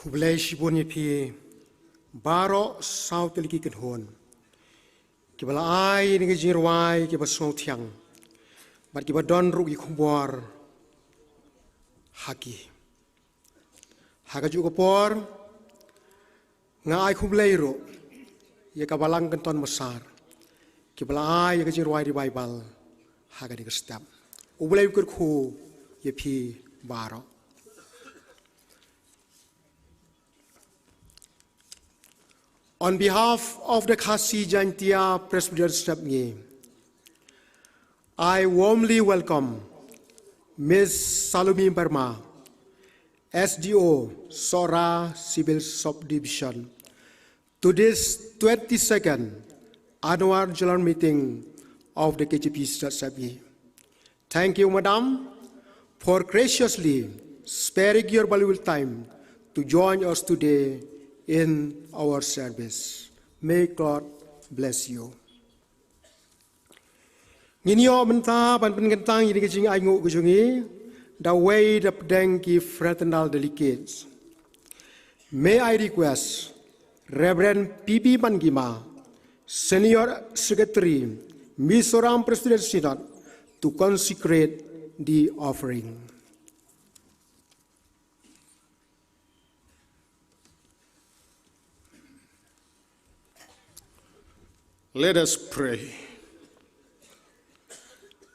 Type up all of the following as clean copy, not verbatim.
Pule shibun yepi baro sau teliki kenhon. Kibala ai ni Duwai kibala Snaitang. Bat kibala don rugi Khongwir haki. Haka juga por ngai Khumleiro ya ka Balang kenton besar. Kibala ai ya Duwai di Bible haka di step. Ubulai kurku yepi baro. On behalf of the K.J.P Presbyterian SNGI, I warmly welcome Ms. Salumi Burma, SDO, Sohra Civil Subdivision, to this 22nd annual general meeting of the K.J.P SNGI. Thank you, Madam, for graciously sparing your valuable time to join us today in our service. May God bless you. Nginyo menta pan penkentang ini kecing aingu kejungi, the way the pedangki fraternal delegates. May I request Reverend P.B. Pangima, Senior Secretary, Mizoram Presbyterian Synod, to consecrate the offering. Let us pray.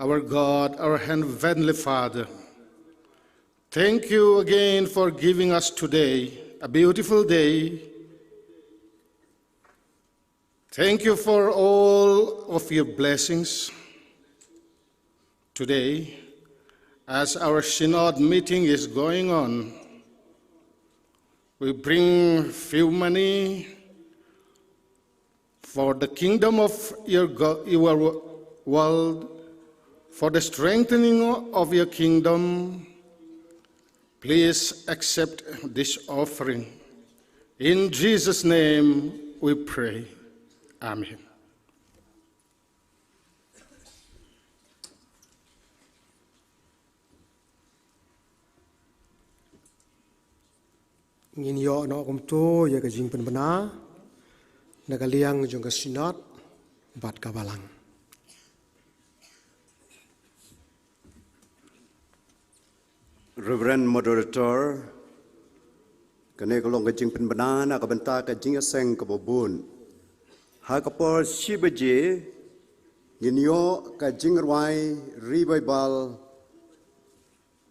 Our God, our Heavenly Father, thank you again for giving us today a beautiful day. Thank you for all of your blessings. Today, as our Synod meeting is going on, we bring few money for the kingdom of your world, for the strengthening of your kingdom. Please accept this offering. In Jesus' name we pray. Amen. Ngin yo no kumto ya kajing penbena nagaliang jong Synod bat ka Balang. Reverend Moderator, kene kolong kajing penbena na kabenta ka Jingiaseng kabobun. Ha kapor sibaje nginyo ka Duwai revival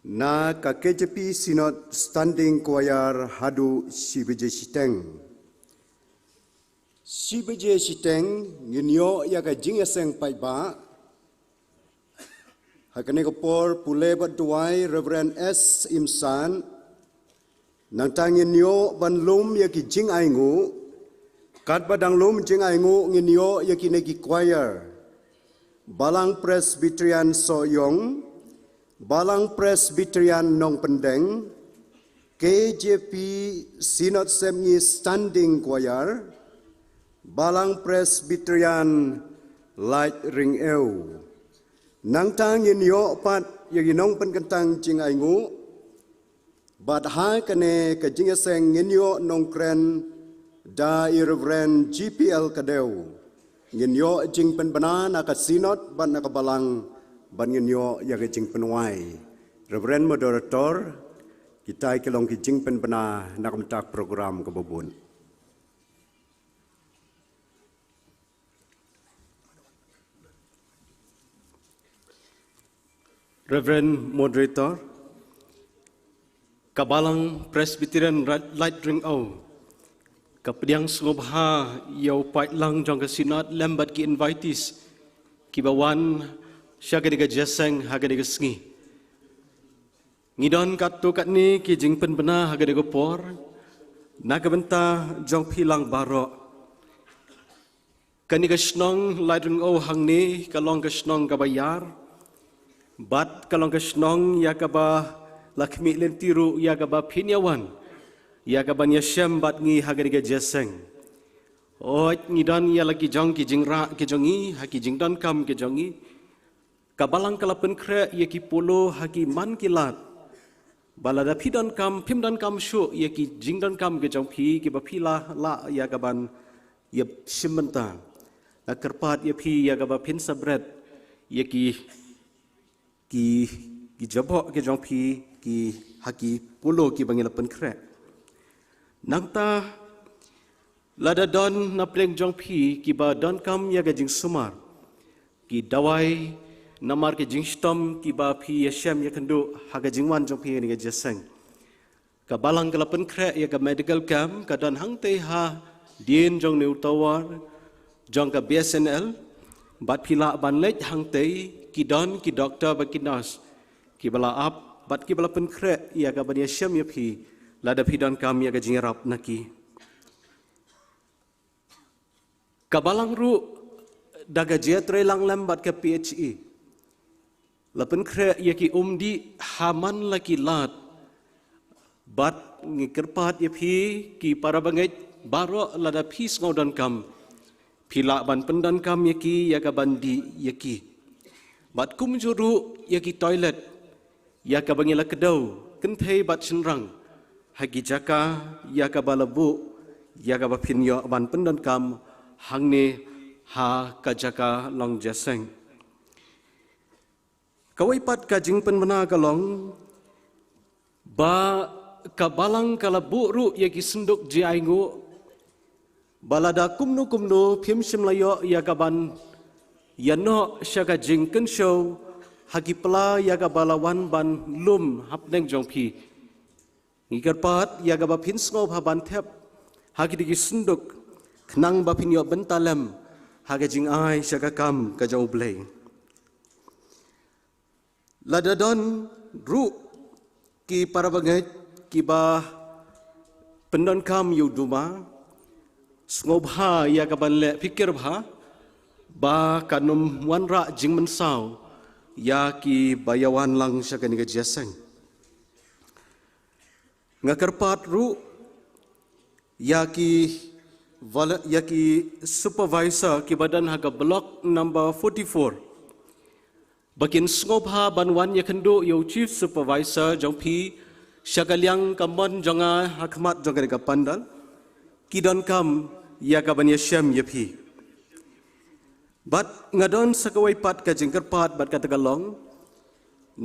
na ka K.J.P Synod standing choir hadu sibaje siteng. Sibaje siteng nginyo ya ka Jingiaseng PAIDBAH hakane kapor Pule bat Duwai Reverend S Imsan nang tangin yo banlum ya ki Jingaingu kat badang lum Jingaingu nginyo ya ki negi choir Balang Presbyterian Soyong, Balang Presbyterian Nongkren K.J.P Synod SEPNGI standing choir Balang Presbyterian Laitryngew. Nang tangin yo pat yaginong penkentang Jingaingu bat ha kane ka Jingiaseng nginyo Nongkren da Reverend H.L Khongwir nginyo jing penbena na ka Synod ban na ka Balang ban nginyo ya ka jing penwai. Reverend Moderator, kita kilong ki jing penbena na kamtak program kabubun. Reverend Moderator, Balang Presbyterian Laitryngew, kapediang sungobha yau paitlang jong ka Synod lembat ki invites ki bawan syaga diga jaseng haga diga SNGI. Ngidon katu kat ni ki jing penbena haga diga por na kabenta jong pilang barok. Kani ka snong Laitryngew hang ni kalong ka snong kabayar. Bat kalong ka snong ya kaba lakmi lentiru ya kaba pinyawan. Ya kaban ya syam bat ngi hagariga jaseng. Ot ngidan ya lagi jong ki jingra ki jongi haki jingdan kam ki jongi. Kabalang kalapen kre ya ki polo haki man kilat. balada pidon kam pimdan kam shu ya ki jingdan kam ke jong pi ki ba pila la ya gaban ya shimanta kerpat ya pi ya gaba pin sabret ya ki jabok ke jong pi ki haki pulo ki bangila pen kre nangta lada don na pleng jong pi ki ba don kam ya ga jing sumar ki dawai namar ke jing stom ki ba pi ya shem ya kendu haga jing wan jong pi ni ga jaseng ka balang kala pen kre ya ga medical camp ka don hang te ha din jong new tawar jong ka BSNL bat pila ban lech hang te ki don ki doctor ba ki nurse ki bala ap bat ki bala pen kre ya ga ban ya shem ya pi lada pi don kam ya ga jing rap naki ka balang ru daga je TRAI lang lambat ke PHE lapen kre ya ki umdi haman laki lat bat ngikirpat ya pi ki para bangai baro lada pi sngodan kam pila ban pendan kam ya ki ya ka bandi ya ki bat kum juru ya ki toilet ya ka bangila kedau kenthei bat senrang hagi jaka ya ka balabu ya ka bapin yo ban pendan kam hangne ha kajaka long jaseng kawai pat kajing penmana kalong ba kabalang kalabu ru ya ki senduk ji aingu balada kumnu phim simlayo ya kaban yano syaka jing kenshow hagi pela ya ka balawan ban lum hapneng jongpi ngikarpat ya ka bapin sngob haban thep hagi digi senduk knang bapin yo bentalam haga jing ai syaka kam ka jau blei ladadon ru ki para bagai ki ba pendon kam yu duma snobha ya ka banle pikir bha ba kanum wanra jing mensau ya ki bayawan lang syaka ni jaseng ngakarpat ru ya ki supervisor ki badan haga block number 44 bakin snobha banwan ya kendo yo chief supervisor jongpi syakaliang kamon jonga hakmat jonga ka pandal kidon kam ya ka ban yasham yapi bat ngadon sakawai pat ka jingkarpat bat ka tagalong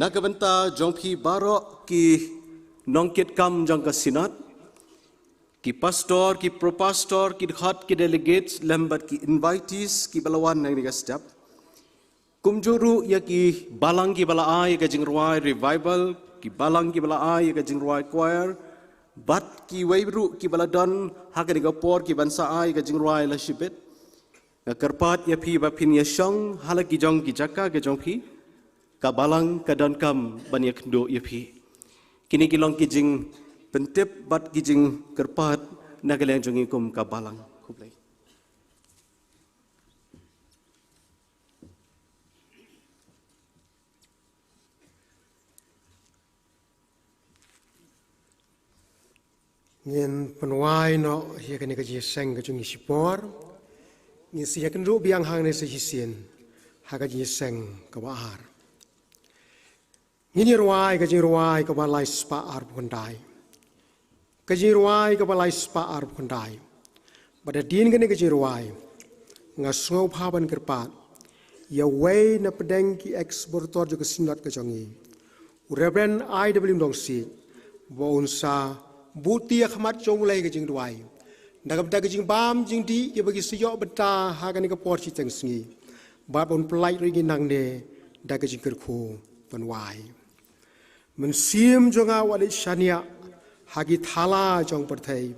nakabanta jongpi baro ki nongkit kam jong ka sinat ki pastor ki propastor ki khat ki delegates lambat ki invitees ki balawan nang ni step kumjuru ya ki balang ki bala ai ka jingruai revival ki balang ki bala ai ka jingruai choir bat ki wairu ki bala don haka ni por ki bansa ai ka jingruai la shibet karpat ya pi ba pin ya shong hala ki jong ki jaka ka jong pi ka balang ka don kam ban ya kendo ya pi kini ki long ki jing pentip bat ki jing karpat nagaleng jongi kum ka balang kublai ngin penwai no ya kan ka jeseng ka jungi sipor ngin sia kan ru biang hang ne se hisin ha ka jeseng ka bahar ngin ruai ka jiruai ka balai spa ar bundai ka jiruai ka balai spa ar bundai pada din kan ka jiruai ngasngau phaban kerpat ya wei na pedeng ki eksportor jo ka sinat ka jongi Reverend I.W. dongsi bo unsa buti akhmat jong lai ke jing duai nagam ta ke jing bam jing di ye bagi siyo beta ha kan ke por chi teng sngi ba bon plai ri nang ne da ke jing kerku pan wai men sim jonga wali shania hagi thala jong perthai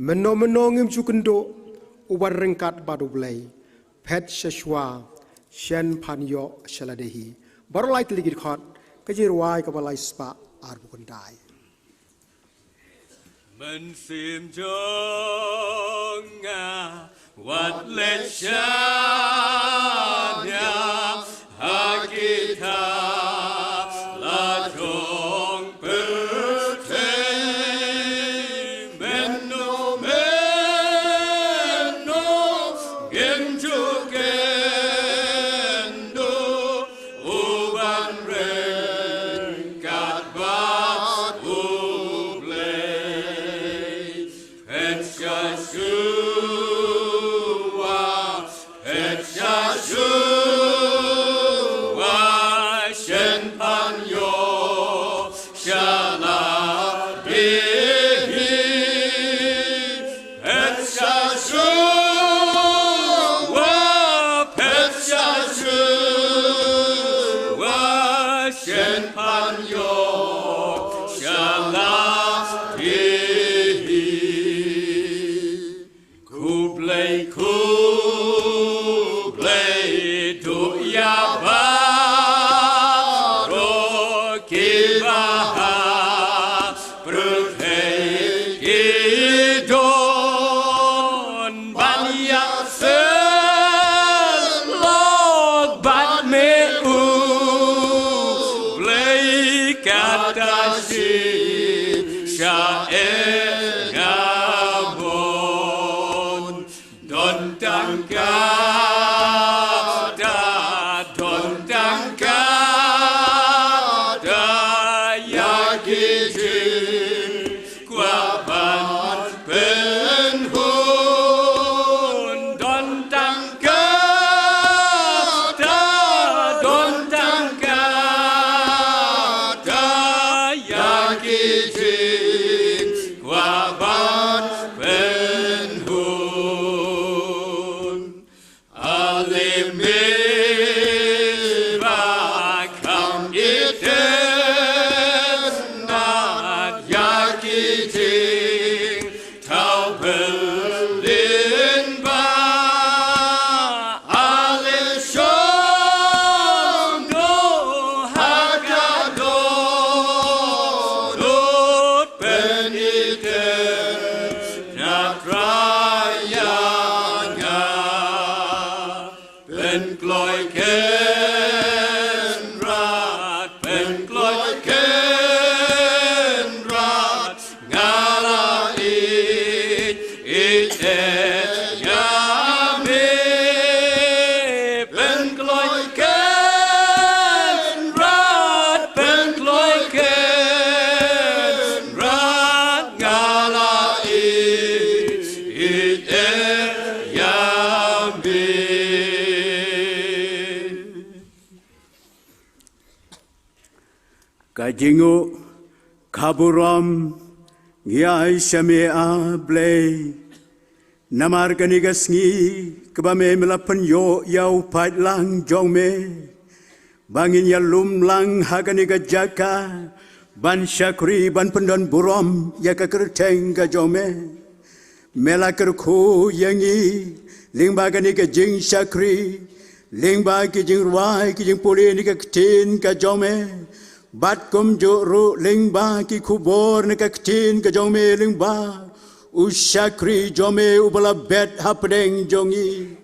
meno ngim chu kendo ubar rengkat badu blai pet shashwa shen pan yo Shella dehi barolai tligit khot ke jing ruai ka balai spa ar bukun dai mình sim chung wat le shania hakita la chung perte menno genju kendo uban ren kat ba Shen Pan Yo Shella Kuble Du Ya Ba Ro Ki Ba Ha Pruthe Ki Don Ban Ya Se Log Bat Me U Ble Kata Si Sha E Gabon Don Tangka Jingu kaburam ngiai shamea blay namar kanigasngi kabame melapan yo yau pat lang jong me bangin ya lum lang haganiga jaka ban syakri ban pendon buram ya kakerteng ka jome mela kerku yangi lingba kaniga jing syakri lingba ki jing ruai ki jing pule ni ka ktin ka jome Bat kum juru lingba ki kubor ne kaktin ka jome lingba usyakri jome ubala bet hapdeng jongi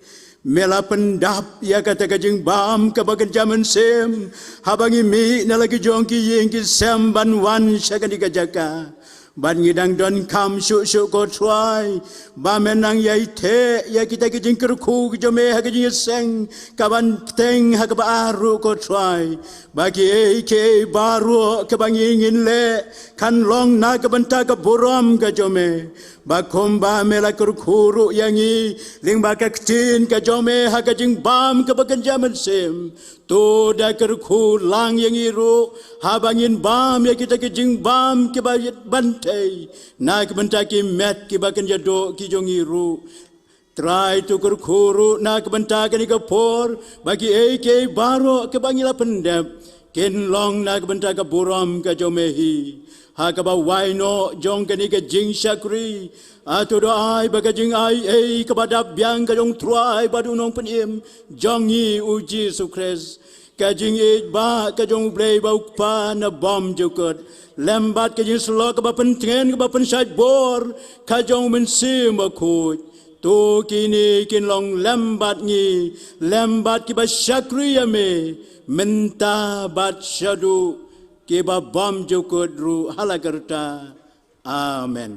mela pendap ya kata ka jing bam ka bagan jaman sem habangi mi na lagi jongki yeng ki sem ban wan syakani ka jaka ban ngidang don kam su ko try ba menang ya ite ya kita ki jing kerku ki jome ha ki jing seng kaban teng ha ka baru ko try bagi ke baru ke bangingin le kan long na ke benta ke buram ke jome ba komba mela kerkuru yangi ling ba ka ktin ke jome ha ka jing bam ke bagan jaman sem to da kerku lang yangi ru ha bangin bam ya kita ke jing bam ke ba bantai na ke benta ki met ke bagan jado ki jongi ru TRAI tu kerkuru na ke benta ke ni ke por bagi ke baru ke bangila pendep ken long na ke benta ke buram ke jomehi ha ka ba waino jong ke ni ke jing syakri atu do ai ba ke jing ai ke badap biang ke jong TRAI badu nong penim jongi uji sukres ke jing ba ke jong blei ba ukpa na bom jukut lembat ke jing slo ke ba pentengen ke ba pensat bor ka jong mensim akut tu kini kin long lembat ni lembat ki ba syakri ame menta bat syadu ki ba bom jukut ru halagarta amen.